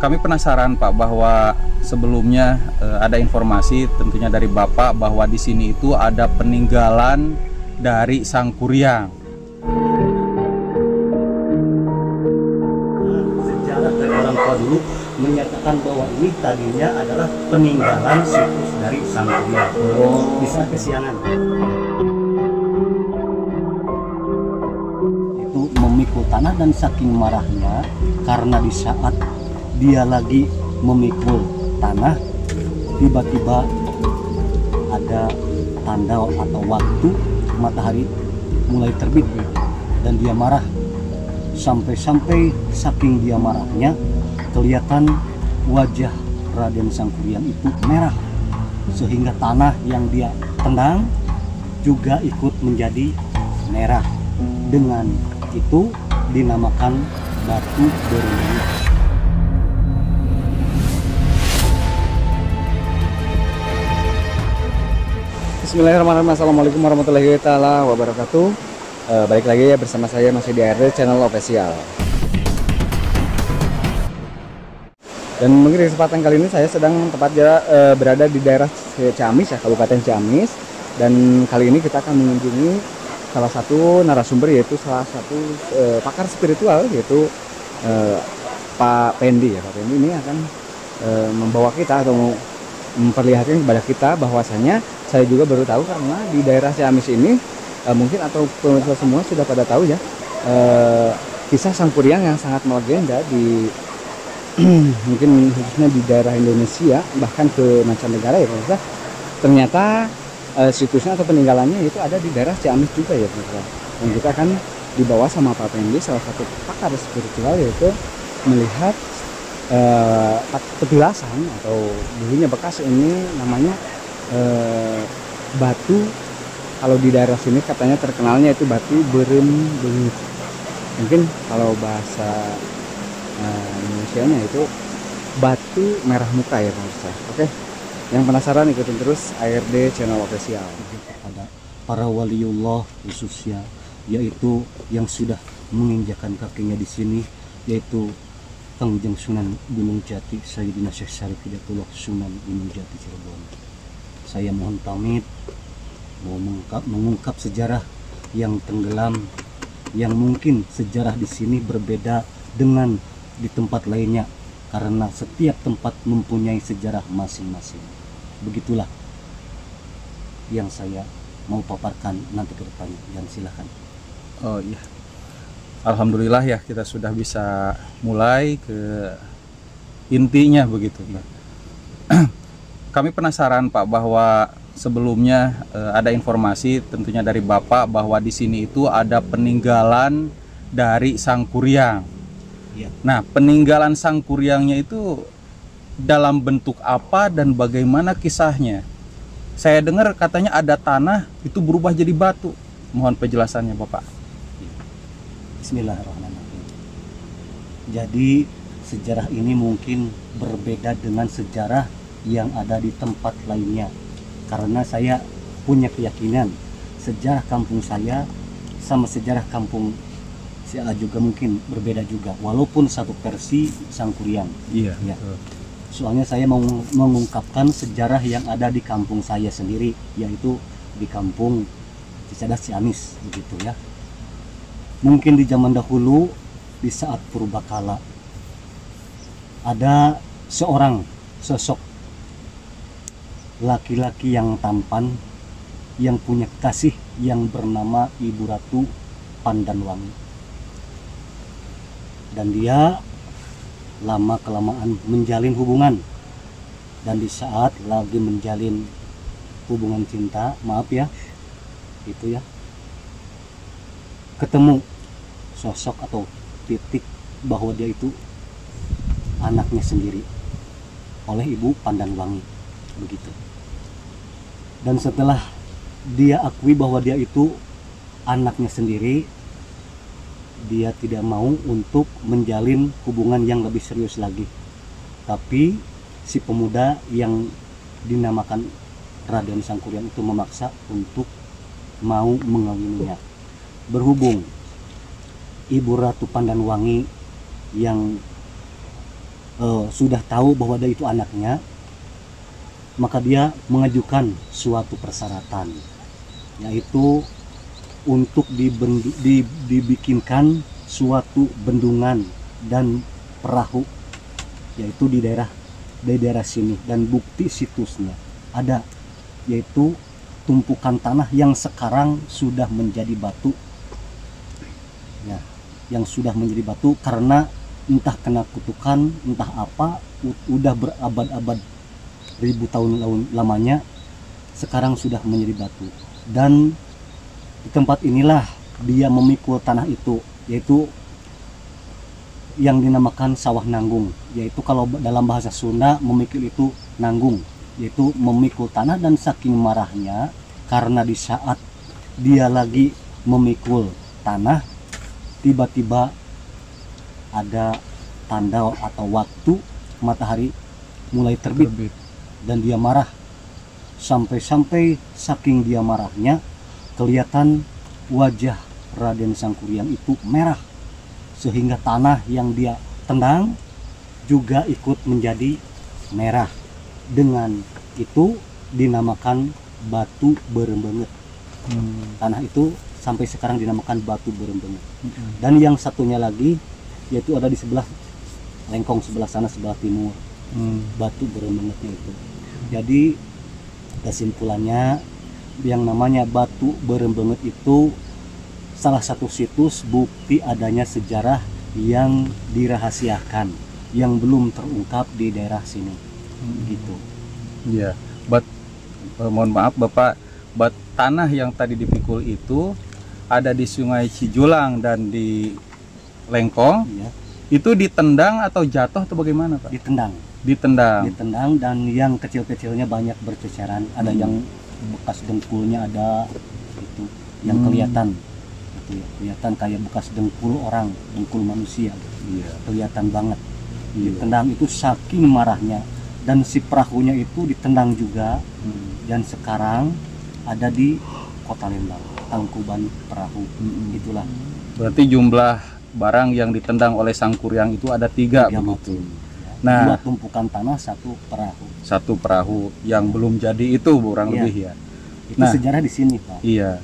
Kami penasaran Pak bahwa sebelumnya ada informasi tentunya dari Bapak bahwa di sini itu ada peninggalan dari Sang Kuryang. Sejarah dari orang tua dulu menyatakan bahwa ini tadinya adalah peninggalan situs dari Sang Kuryang. Bisa kesiangan. Itu memikul tanah dan saking marahnya karena di saat dia lagi memikul tanah, tiba-tiba ada tanda atau waktu matahari mulai terbit dan dia marah. Sampai-sampai saking dia marahnya kelihatan wajah Raden Sang Kuryang itu merah, sehingga tanah yang dia tendang juga ikut menjadi merah. Dengan itu dinamakan batu beruang. Bismillahirrahmanirrahim. Assalamualaikum warahmatullahi wabarakatuh. Balik lagi ya bersama saya masih di ARD Channel Official. Dan mungkin di kesempatan kali ini saya sedang tepatnya berada di daerah Ciamis ya, Kabupaten Ciamis. Dan kali ini kita akan mengunjungi salah satu narasumber, yaitu salah satu pakar spiritual, yaitu Pak Pendi ya. Pak Pendi ini akan membawa kita atau memperlihatkan kepada kita bahwasanya saya juga baru tahu, karena di daerah Ciamis ini mungkin atau pemirsa semua sudah pada tahu ya, kisah Sang Kuryang yang sangat melegenda di mungkin khususnya di daerah Indonesia, bahkan ke mancanegara ya pemirsa. Ternyata situsnya atau peninggalannya itu ada di daerah Ciamis juga ya pemirsa. Dan kita akan dibawa sama Pak Pendi, salah satu pakar spiritual, yaitu melihat petilasan atau dulunya bekas ini namanya batu, kalau di daerah sini katanya terkenalnya itu batu berembun. Mungkin kalau bahasa Indonesianya itu batu merah muka ya pemirsa. Oke, yang penasaran ikutin terus ARD Channel Official. Kepada para waliullah khususnya, yaitu yang sudah menginjakan kakinya di sini, yaitu Kangjeng Sunan Gunung Jati Sayyidina Syekh Syarif Hidayatullah Sunan Gunung Jati Cirebon. Saya mohon pamit mau mengungkap sejarah yang tenggelam, yang mungkin sejarah di sini berbeda dengan di tempat lainnya, karena setiap tempat mempunyai sejarah masing-masing. Begitulah yang saya mau paparkan nanti ke depannya. Dan silakan. Oh iya, alhamdulillah ya kita sudah bisa mulai ke intinya begitu Pak. Kami penasaran Pak bahwa sebelumnya ada informasi tentunya dari Bapak bahwa di sini itu ada peninggalan dari Sang Kuryang. Ya. Nah, peninggalan Sang Kuryangnya itu dalam bentuk apa dan bagaimana kisahnya? Saya dengar katanya ada tanah itu berubah jadi batu. Mohon penjelasannya Bapak. Bismillahirrahmanirrahim. Jadi sejarah ini mungkin berbeda dengan sejarah yang ada di tempat lainnya, karena saya punya keyakinan sejarah kampung saya sama sejarah kampung si A juga mungkin berbeda juga, walaupun satu versi Sang Kuryang. Iya. Ya. Soalnya saya mau mengungkapkan sejarah yang ada di kampung saya sendiri, yaitu di kampung Cicadas Ciamis begitu ya. Mungkin di zaman dahulu, di saat purbakala, ada seorang sosok laki-laki yang tampan, yang punya kasih, yang bernama Ibu Ratu Pandanwangi. Dan dia lama-kelamaan menjalin hubungan. Dan di saat lagi menjalin hubungan cinta, maaf ya, itu ya, ketemu sosok atau titik bahwa dia itu anaknya sendiri oleh Ibu Pandanwangi begitu. Dan setelah dia akui bahwa dia itu anaknya sendiri, dia tidak mau untuk menjalin hubungan yang lebih serius lagi. Tapi si pemuda yang dinamakan Raden Sang Kuryang itu memaksa untuk mau mengawininya. Berhubung Ibu Ratu Pandanwangi yang sudah tahu bahwa dia itu anaknya, maka dia mengajukan suatu persyaratan, yaitu untuk dibikinkan suatu bendungan dan perahu, yaitu di daerah sini, dan bukti situsnya ada, yaitu tumpukan tanah yang sekarang sudah menjadi batu, ya, yang sudah menjadi batu karena entah kena kutukan, entah apa, udah berabad-abad, ribu tahun lamanya, sekarang sudah menjadi batu. Dan di tempat inilah dia memikul tanah itu, yaitu yang dinamakan sawah nanggung, yaitu kalau dalam bahasa Sunda memikul itu nanggung, yaitu memikul tanah. Dan saking marahnya karena di saat dia lagi memikul tanah, tiba-tiba ada tanda atau waktu matahari mulai terbit. Dan dia marah, sampai-sampai saking dia marahnya kelihatan wajah Raden Sangkuriang itu merah, sehingga tanah yang dia tendang juga ikut menjadi merah. Dengan itu dinamakan batu berembenget. Tanah itu sampai sekarang dinamakan batu berembenget. Dan yang satunya lagi yaitu ada di sebelah lengkong sebelah sana, sebelah timur, batu berembengetnya itu. Jadi kesimpulannya, yang namanya batu berembenget itu salah satu situs bukti adanya sejarah yang dirahasiakan, yang belum terungkap di daerah sini. Gitu. Iya. Mohon maaf Bapak, tanah yang tadi dipikul itu ada di Sungai Cijulang dan di Lengkong. Ya. Itu ditendang atau jatuh atau bagaimana Pak? Ditendang. Dan yang kecil-kecilnya banyak berceceran. Ada yang bekas dengkulnya, ada itu yang kelihatan, itu ya, kelihatan kayak bekas dengkul orang, dengkul manusia. Iya. Kelihatan banget. Iya. Ditendang itu saking marahnya. Dan si perahunya itu ditendang juga. Dan sekarang ada di Kota Lembang, Tangkuban Perahu. Itulah. Berarti jumlah barang yang ditendang oleh Sangkuriang itu ada 3 begitu. Nah, 2 tumpukan tanah, 1 perahu. 1 perahu yang belum jadi itu kurang lebih ya. Itu sejarah di sini Pak. Iya.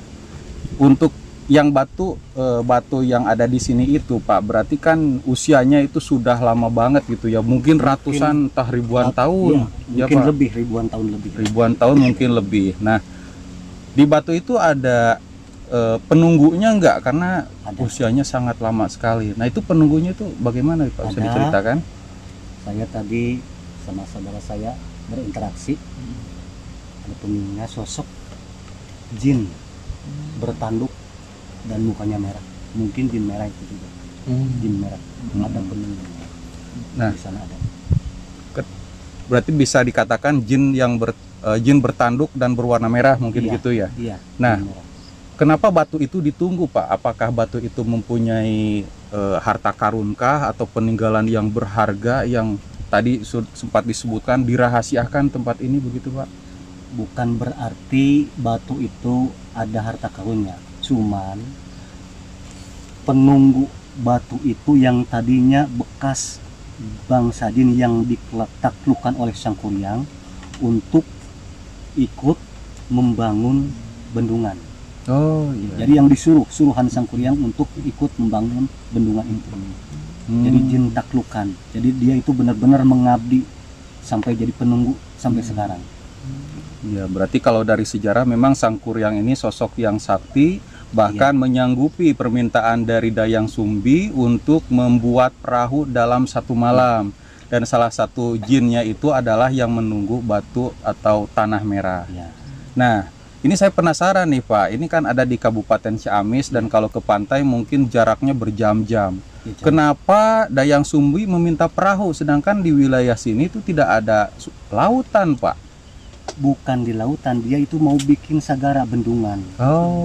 Untuk yang batu yang ada di sini itu Pak, berarti kan usianya itu sudah lama banget gitu ya. Mungkin ratusan, entah ribuan tahun. Ya, mungkin Pak. Lebih ribuan tahun lebih. Ribuan tahun mungkin lebih. Nah, di batu itu ada penunggunya enggak, karena usianya sangat lama sekali. Nah, itu penunggunya itu bagaimana Pak? Bisa diceritakan? Saya tadi sama saudara saya berinteraksi, ada penunggunya sosok jin bertanduk dan mukanya merah. Mungkin jin merah itu juga. Jin merah. Ada penunggunya. Nah, di sana ada. Berarti bisa dikatakan jin bertanduk dan berwarna merah mungkin gitu ya. Iya. Nah, kenapa batu itu ditunggu Pak? Apakah batu itu mempunyai harta karunkah atau peninggalan yang berharga yang tadi sempat disebutkan dirahasiakan tempat ini begitu Pak? Bukan berarti batu itu ada harta karunnya, cuman penunggu batu itu yang tadinya bekas bangsa jin yang ditaklukkan oleh Sangkuriang untuk ikut membangun bendungan. Oh iya. Jadi yang suruhan Sangkuriang untuk ikut membangun bendungan itu. Jadi jin taklukan. Jadi dia itu benar-benar mengabdi sampai jadi penunggu sampai sekarang. Ya, berarti kalau dari sejarah memang Sangkuriang ini sosok yang sakti, bahkan menyanggupi permintaan dari Dayang Sumbi untuk membuat perahu dalam 1 malam. Dan salah satu jinnya itu adalah yang menunggu batu atau tanah merah. Ya. Nah, ini saya penasaran nih Pak, ini kan ada di Kabupaten Ciamis dan kalau ke pantai mungkin jaraknya berjam-jam. Kenapa Dayang Sumbi meminta perahu sedangkan di wilayah sini itu tidak ada lautan Pak? Bukan di lautan, dia itu mau bikin sagara bendungan.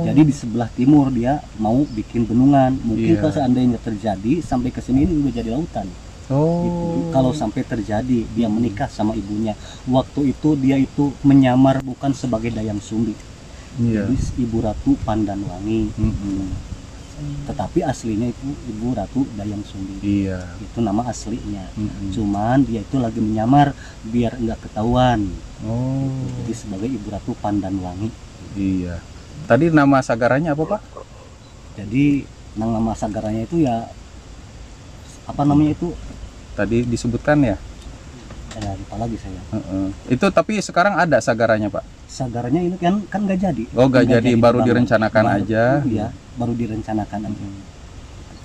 Jadi di sebelah timur dia mau bikin bendungan. Mungkin kalau seandainya terjadi sampai ke sini ini udah jadi lautan. Gitu. Kalau sampai terjadi dia menikah sama ibunya, waktu itu dia itu menyamar bukan sebagai Dayang Sumbi, jadi Ibu Ratu Pandanwangi. Tetapi aslinya itu Ibu Ratu Dayang Sumbi. Iya. Itu nama aslinya. Mm-mm. Cuman dia itu lagi menyamar biar enggak ketahuan. Oh. Jadi sebagai Ibu Ratu Pandanwangi. Iya. Tadi nama sagarannya apa, Pak? Jadi nama sagaranya itu ya apa namanya itu? Tadi disebutkan ya. Lupa lagi saya. Itu tapi sekarang ada sagarannya, Pak. Sagaranya ini kan nggak jadi. Oh, nggak jadi, baru dibangun. direncanakan Baru- aja. Iya, baru direncanakan aja.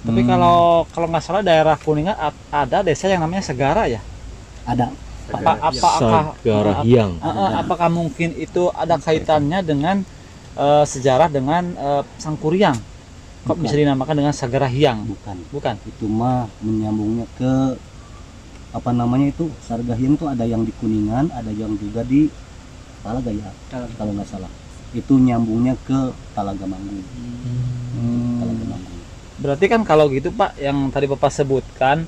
Tapi kalau nggak salah daerah Kuningan ada desa yang namanya Segara ya. Ada. Apakah Hyang. apakah mungkin itu ada kaitannya dengan sejarah dengan Sangkuriang? Kok Bukan. bisa dinamakan dengan Sagara Hyang? Bukan. Bukan. Itu mah menyambungnya ke apa namanya itu Sargahyang itu ada yang di Kuningan, ada yang juga di Talaga ya, kalau nggak salah. Itu nyambungnya ke Talaga Manggung. Talaga Manggung. Berarti kan kalau gitu Pak, yang tadi Bapak sebutkan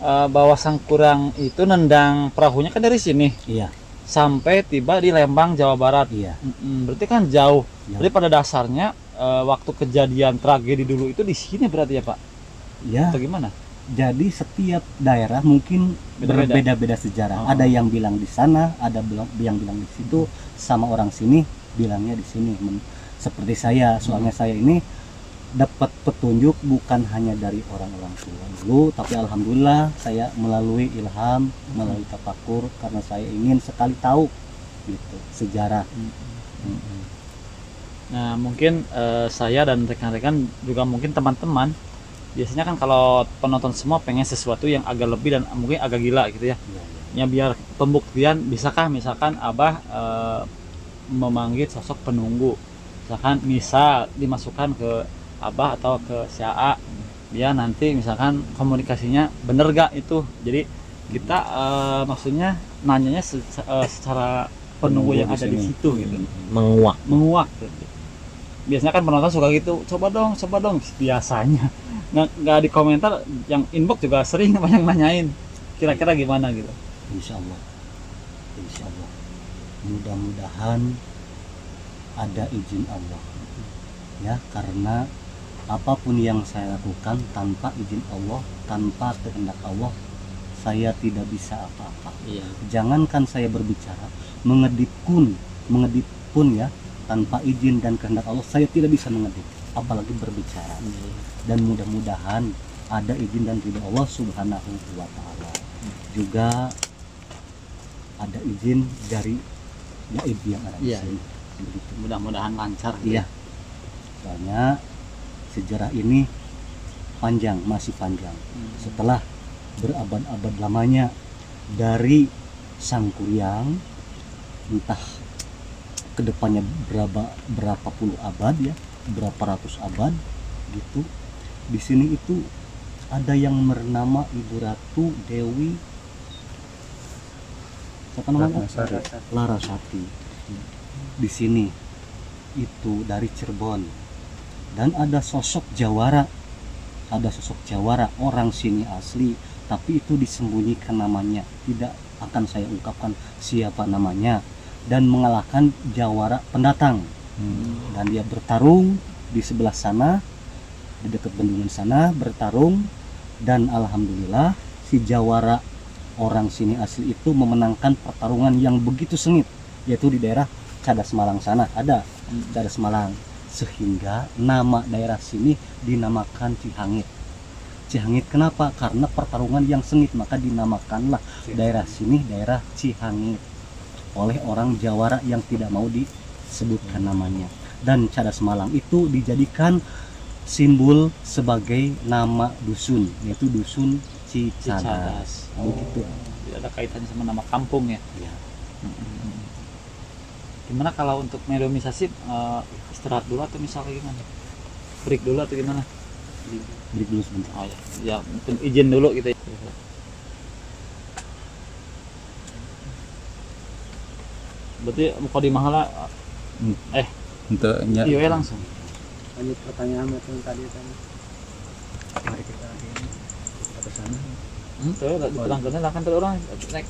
bahwa Sangkuriang itu nendang perahunya kan dari sini Iya, sampai tiba di Lembang, Jawa Barat. iya. Berarti kan jauh. Ya. Jadi pada dasarnya waktu kejadian tragedi dulu itu di sini berarti ya Pak? Ya, Atau gimana? jadi setiap daerah mungkin Beda-beda. berbeda-beda sejarah. Oh. Ada yang bilang di sana, ada yang bilang di situ, sama orang sini bilangnya di sini. Seperti saya, soalnya saya ini dapat petunjuk bukan hanya dari orang-orang tua dulu, tapi alhamdulillah saya melalui ilham, melalui tafakur karena saya ingin sekali tahu gitu sejarah. Nah mungkin saya dan rekan-rekan juga mungkin teman-teman biasanya kan kalau penonton semua pengen sesuatu yang agak lebih dan mungkin agak gila gitu ya. Ya biar pembuktian bisakah misalkan Abah memanggil sosok penunggu, misalkan misal dimasukkan ke Abah atau ke si AA, biar nanti misalkan komunikasinya bener gak itu. Jadi kita maksudnya nanyanya secara penunggu yang di ada di sini. situ gitu, Menguak. gitu. Biasanya kan penonton suka gitu, coba dong biasanya nggak di komentar, yang inbox juga sering banyak nanyain kira-kira gimana gitu. Insya Allah, mudah-mudahan ada izin Allah ya, karena apapun yang saya lakukan tanpa izin Allah, tanpa kehendak Allah, saya tidak bisa apa-apa. Iya. Jangankan saya berbicara, mengedit pun ya, tanpa izin dan kehendak Allah saya tidak bisa mengedit, apalagi berbicara. Dan mudah-mudahan ada izin dan ridho Allah Subhanahu wa Ta'ala. Juga ada izin dari gaib yang ada di Iya. sini. Begitu. Mudah-mudahan lancar. Iya. Soalnya sejarah ini panjang, masih panjang. Setelah berabad-abad lamanya dari Sangkuriang, entah kedepannya berapa puluh abad ya, berapa ratus abad gitu. Di sini itu ada yang bernama Ibu Ratu Dewi siapa namanya? Ratnasari. Larasati. Di sini itu dari Cirebon. Dan ada sosok Jawara, orang sini asli, tapi itu disembunyikan namanya, tidak akan saya ungkapkan siapa namanya, dan mengalahkan Jawara pendatang. Dan dia bertarung di sebelah sana, di dekat bendungan sana bertarung, dan alhamdulillah si Jawara orang sini asli itu memenangkan pertarungan yang begitu sengit, yaitu di daerah Cadas Malang sana ada Cadas Malang, sehingga nama daerah sini dinamakan Cihangit. Cihangit kenapa? Karena pertarungan yang sengit, maka dinamakanlah daerah sini daerah Cihangit oleh orang Jawara yang tidak mau disebutkan namanya. Dan Cadas Malang itu dijadikan simbol sebagai nama dusun, yaitu dusun Cicadas. Begitu. Tidak ada kaitannya sama nama kampung ya. Ya. Gimana kalau untuk mediumisasi istirahat dulu atau misalnya gimana? Break dulu atau gimana? Break dulu sebentar. Oh ya, ya mungkin izin dulu gitu ya. Berarti mau di mahala Untuk iya langsung. Lanjut pertanyaan yang tadi. Mari kita ke sana. Tuh, terangkeun lah kan teu urang naik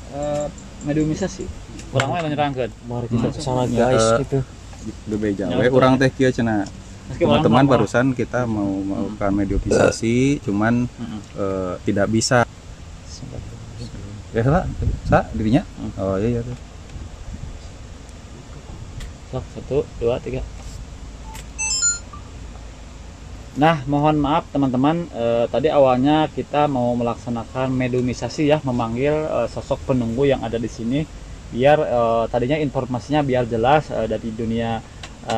mediumisasi. Urang mah nyerangkeun. Mari kita Hmm. kesana Ya, guys gitu. bebeja we urang teh kieu cenah Meski orang teman-teman normal. barusan kita mau melakukan mediopisasi, cuman tidak bisa. Ya lah, dirinya. Oh iya iya. Sok, 1, 2, 3. Nah, mohon maaf teman-teman, tadi awalnya kita mau melaksanakan mediumisasi ya, memanggil sosok penunggu yang ada di sini, biar tadinya informasinya biar jelas dari dunia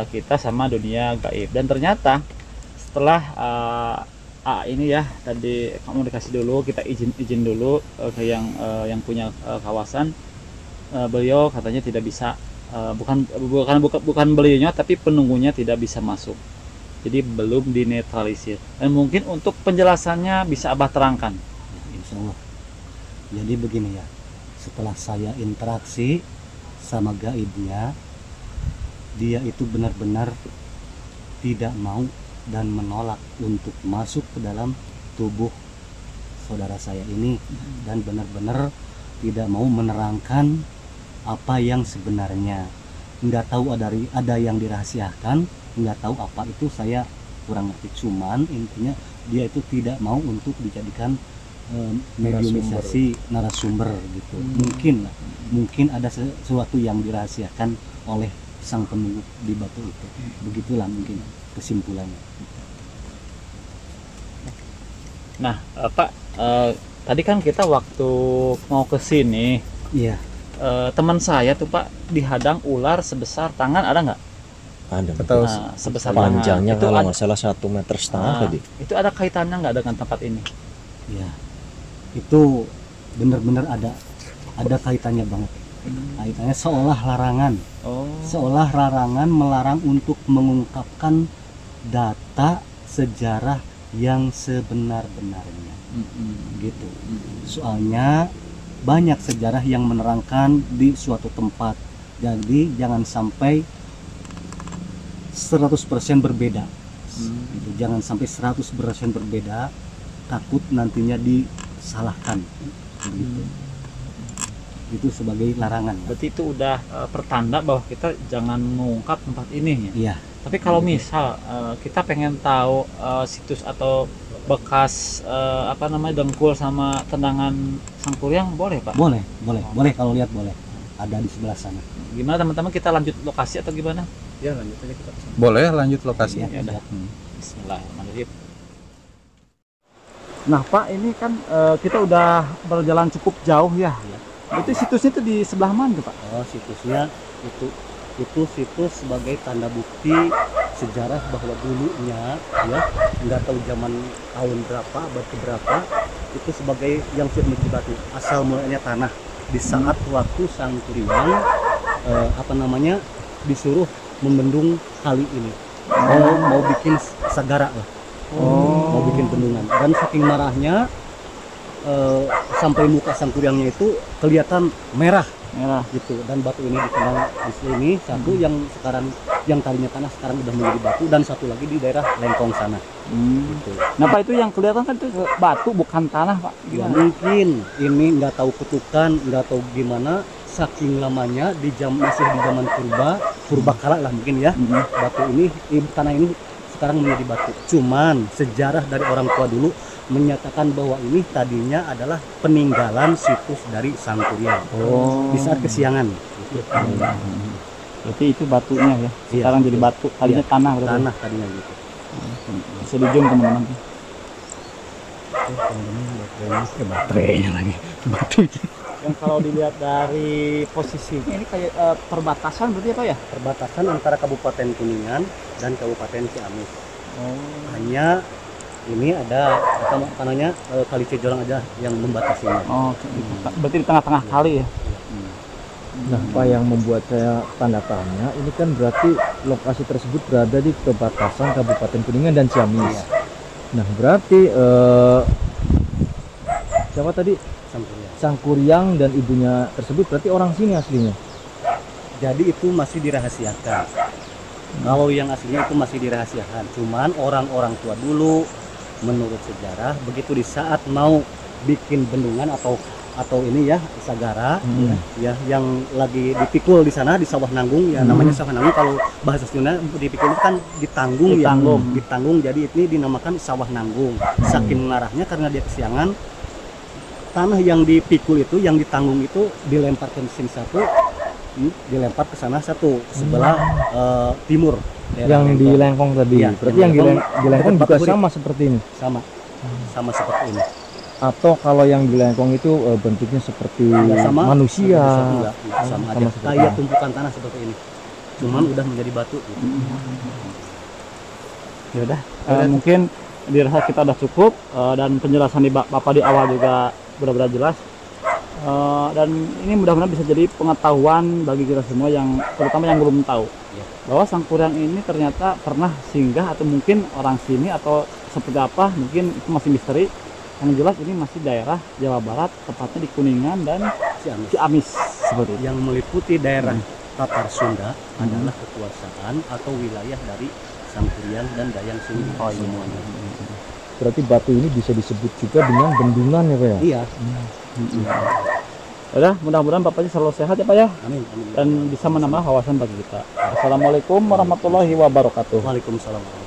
kita sama dunia gaib. Dan ternyata setelah ini ya, tadi komunikasi dulu, kita izin dulu ke yang punya kawasan, beliau katanya tidak bisa, bukan beliaunya, tapi penunggunya tidak bisa masuk. Jadi belum dinetralisir. Dan mungkin untuk penjelasannya bisa Abah terangkan. Insya Allah. Jadi begini ya, setelah saya interaksi sama gaibnya, dia itu benar-benar tidak mau dan menolak untuk masuk ke dalam tubuh saudara saya ini, dan benar-benar tidak mau menerangkan apa yang sebenarnya. Nggak tahu ada yang dirahasiakan, nggak tahu apa itu, saya kurang ngerti. Cuman intinya dia itu tidak mau untuk dijadikan mediumisasi narasumber gitu. Mungkin ada sesuatu yang dirahasiakan oleh sang penunggu di batu itu. Begitulah mungkin kesimpulannya. Nah, Pak, tadi kan kita waktu mau ke sini, Iya. teman saya tuh Pak dihadang ular sebesar tangan, ada nggak? Ada. Atau Nah, sebesar panjangnya tangan. Itu kalau ada, nggak salah 1,5 meter tadi. itu ada kaitannya nggak dengan tempat ini? Ya, itu benar-benar ada kaitannya banget. Kaitannya seolah larangan, Oh. seolah larangan melarang untuk mengungkapkan data sejarah yang sebenar-benarnya, gitu. Soalnya banyak sejarah yang menerangkan di suatu tempat, jadi jangan sampai 100% berbeda. Gitu. Jangan sampai 100% berbeda, takut nantinya disalahkan, gitu. Itu sebagai larangan. Berarti itu udah pertanda bahwa kita jangan mengungkap tempat ini ya. Iya, Tapi kalau misal kita pengen tahu situs atau bekas dengkul sama tendangan Sangkuriang, boleh Pak? boleh kalau lihat boleh. Ada di sebelah sana. Gimana teman-teman, kita lanjut lokasi atau gimana? Ya lanjut aja kita. boleh lanjut lokasi. Ya udah. Iya. Bismillahirrahmanirrahim. Nah Pak, ini kan kita udah berjalan cukup jauh ya. Iya. Itu situsnya itu di sebelah mana tuh Pak? Oh, situsnya itu situs sebagai tanda bukti sejarah bahwa dulunya ya, nggak tahu zaman tahun berapa, abad keberapa, itu sebagai yang sudah menjadi batu. Asal mulanya tanah di saat waktu Sangkuriang disuruh membendung kali ini. Mau bikin sagara lah. Mau bikin bendungan, dan saking marahnya sampai muka Sangkuriangnya itu kelihatan merah gitu, dan batu ini dikenal di sini satu yang tadinya tanah sekarang udah menjadi batu, dan satu lagi di daerah Lengkong sana. Gitu. Nah Pak, itu yang kelihatan kan itu batu bukan tanah Pak. Ya, Gimana? mungkin ini nggak tahu kutukan, nggak tahu gimana, saking lamanya masih di zaman purba kala lah mungkin ya. Batu ini, tanah ini sekarang menjadi batu. Cuman sejarah dari orang tua dulu menyatakan bahwa ini tadinya adalah peninggalan situs dari Sangkuriang di saat kesiangan. Berarti itu batunya ya. Iya, Sekarang jadi betul. batu. Tadinya Iya, tanah berarti. Tanah tadinya gitu. Bisa di zoom teman-teman. Baterainya lagi. Yang kalau dilihat dari posisinya ini kayak perbatasan berarti apa ya? Perbatasan antara Kabupaten Kuningan dan Kabupaten Ciamis. Hanya ini ada Kali Cijolang aja yang membatasinya. Oh, berarti di tengah-tengah kali ya. Nah, Pak, yang membuat saya tanda tanya, ini kan berarti lokasi tersebut berada di perbatasan Kabupaten Kuningan dan Ciamis. Nah, berarti siapa tadi? Sangkuriang. Sangkuriang dan ibunya tersebut berarti orang sini aslinya. Jadi itu masih dirahasiakan. Kalau yang aslinya itu masih dirahasiakan. Cuman orang-orang tua dulu menurut sejarah begitu di saat mau bikin bendungan atau ini ya sagara ya yang lagi dipikul di sana di sawah nanggung ya, namanya sawah nanggung kalau bahasa Sunda dipikul itu kan ditanggung. Ditanggung jadi ini dinamakan sawah nanggung. Saking mengarahnya karena dia kesiangan, tanah yang dipikul itu yang ditanggung itu dilempar ke mesin satu, dilempar ke sana satu sebelah timur Yang di Lengkong tadi. Iya, Berarti yang yang di di Lengkong dekat juga Batu Hurik. sama seperti ini. sama seperti ini. Atau kalau yang di Lengkong itu bentuknya seperti Nggak sama manusia. enggak, sama aja seperti kayak ini. tumpukan tanah seperti ini, cuman udah menjadi batu gitu. Ya udah, mungkin dirasa kita udah cukup, dan penjelasan di Bapak di awal juga benar-benar jelas. Dan ini mudah-mudahan bisa jadi pengetahuan bagi kita semua yang terutama yang belum tahu bahwa Sangkuriang ini ternyata pernah singgah atau mungkin orang sini atau seperti apa, mungkin itu masih misteri. Yang jelas ini masih daerah Jawa Barat, tepatnya di Kuningan dan Ciamis seperti itu. Yang meliputi daerah Tatar Sunda adalah kekuasaan atau wilayah dari Sangkuriang dan Dayang Singgi semuanya. Berarti batu ini bisa disebut juga dengan bendungan ya Pak ya? Iya. Udah, mudah-mudahan Bapaknya selalu sehat ya Pak ya, Amin. dan bisa menambah wawasan bagi kita. Assalamualaikum warahmatullahi wabarakatuh. Waalaikumsalam.